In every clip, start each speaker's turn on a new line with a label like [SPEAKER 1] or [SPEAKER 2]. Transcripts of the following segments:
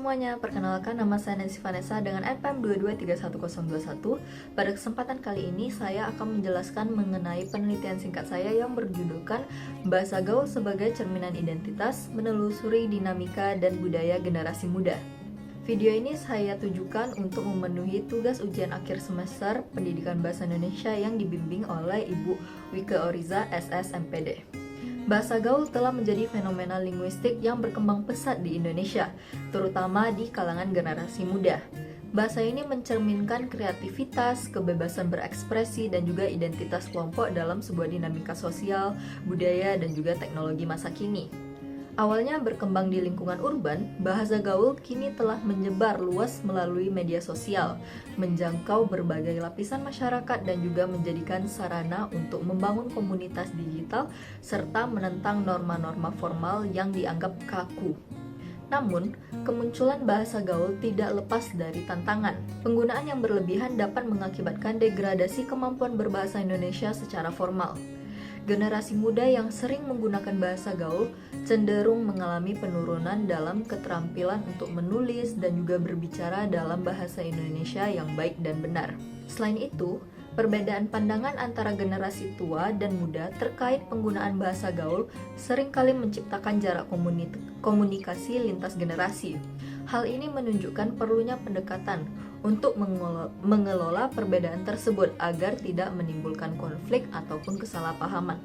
[SPEAKER 1] Semuanya, perkenalkan nama saya Nancy Vanessa dengan NPM 22311021. Pada kesempatan kali ini saya akan menjelaskan mengenai penelitian singkat saya yang berjudulkan Bahasa Gaul sebagai Cerminan Identitas, Menelusuri Dinamika dan Budaya Generasi Muda. Video ini saya tujukan untuk memenuhi tugas ujian akhir semester Pendidikan Bahasa Indonesia yang dibimbing oleh Ibu Wike Oriza, SS MPD. Bahasa gaul telah menjadi fenomena linguistik yang berkembang pesat di Indonesia, terutama di kalangan generasi muda. Bahasa ini mencerminkan kreativitas, kebebasan berekspresi, dan juga identitas kelompok dalam sebuah dinamika sosial, budaya, dan juga teknologi masa kini. Awalnya berkembang di lingkungan urban, bahasa gaul kini telah menyebar luas melalui media sosial, menjangkau berbagai lapisan masyarakat dan juga menjadikan sarana untuk membangun komunitas digital serta menentang norma-norma formal yang dianggap kaku. Namun, kemunculan bahasa gaul tidak lepas dari tantangan. Penggunaan yang berlebihan dapat mengakibatkan degradasi kemampuan berbahasa Indonesia secara formal. Generasi muda yang sering menggunakan bahasa gaul cenderung mengalami penurunan dalam keterampilan untuk menulis dan juga berbicara dalam bahasa Indonesia yang baik dan benar. Selain itu, perbedaan pandangan antara generasi tua dan muda terkait penggunaan bahasa gaul seringkali menciptakan jarak komunikasi lintas generasi. Hal ini menunjukkan perlunya pendekatan untuk mengelola perbedaan tersebut agar tidak menimbulkan konflik ataupun kesalahpahaman.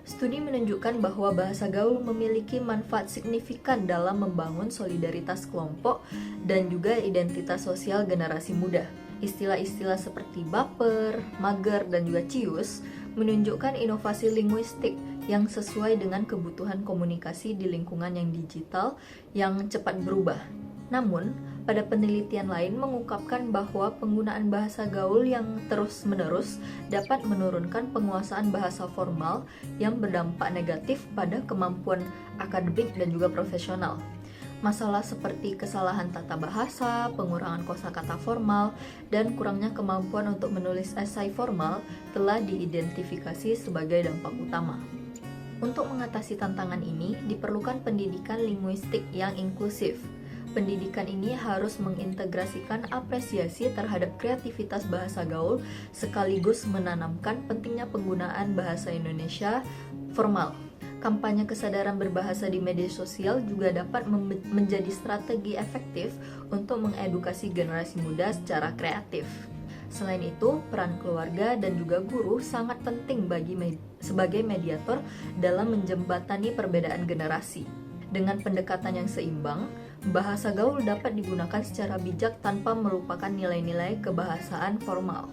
[SPEAKER 1] Studi menunjukkan bahwa bahasa gaul memiliki manfaat signifikan dalam membangun solidaritas kelompok dan juga identitas sosial generasi muda. Istilah-istilah seperti baper, mager, dan juga cius menunjukkan inovasi linguistik yang sesuai dengan kebutuhan komunikasi di lingkungan yang digital yang cepat berubah. Namun, pada penelitian lain mengungkapkan bahwa penggunaan bahasa gaul yang terus-menerus dapat menurunkan penguasaan bahasa formal yang berdampak negatif pada kemampuan akademik dan juga profesional. Masalah seperti kesalahan tata bahasa, pengurangan kosakata formal, dan kurangnya kemampuan untuk menulis esai formal telah diidentifikasi sebagai dampak utama. Untuk mengatasi tantangan ini, diperlukan pendidikan linguistik yang inklusif. Pendidikan ini harus mengintegrasikan apresiasi terhadap kreativitas bahasa gaul sekaligus menanamkan pentingnya penggunaan bahasa Indonesia formal. Kampanye kesadaran berbahasa di media sosial juga dapat menjadi strategi efektif untuk mengedukasi generasi muda secara kreatif. Selain itu, peran keluarga dan juga guru sangat penting sebagai mediator dalam menjembatani perbedaan generasi. Dengan pendekatan yang seimbang, bahasa gaul dapat digunakan secara bijak tanpa melupakan nilai-nilai kebahasaan formal.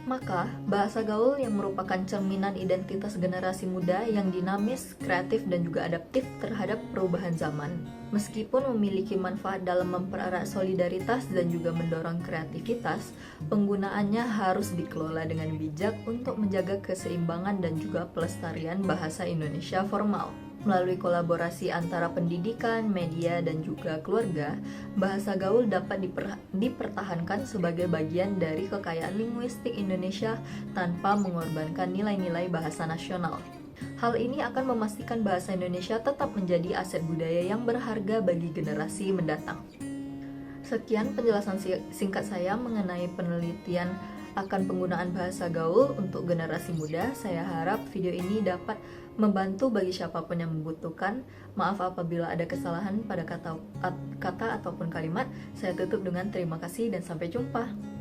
[SPEAKER 1] Maka, bahasa gaul yang merupakan cerminan identitas generasi muda yang dinamis, kreatif, dan juga adaptif terhadap perubahan zaman. Meskipun memiliki manfaat dalam mempererat solidaritas dan juga mendorong kreativitas, penggunaannya harus dikelola dengan bijak untuk menjaga keseimbangan dan juga pelestarian bahasa Indonesia formal. Melalui kolaborasi antara pendidikan, media, dan juga keluarga, bahasa gaul dapat dipertahankan sebagai bagian dari kekayaan linguistik Indonesia tanpa mengorbankan nilai-nilai bahasa nasional. Hal ini akan memastikan bahasa Indonesia tetap menjadi aset budaya yang berharga bagi generasi mendatang. Sekian penjelasan singkat saya mengenai penelitian akan penggunaan bahasa gaul untuk generasi muda. Saya harap video ini dapat membantu bagi siapapun yang membutuhkan. Maaf apabila ada kesalahan pada kata ataupun kalimat. Saya tutup dengan terima kasih dan sampai jumpa.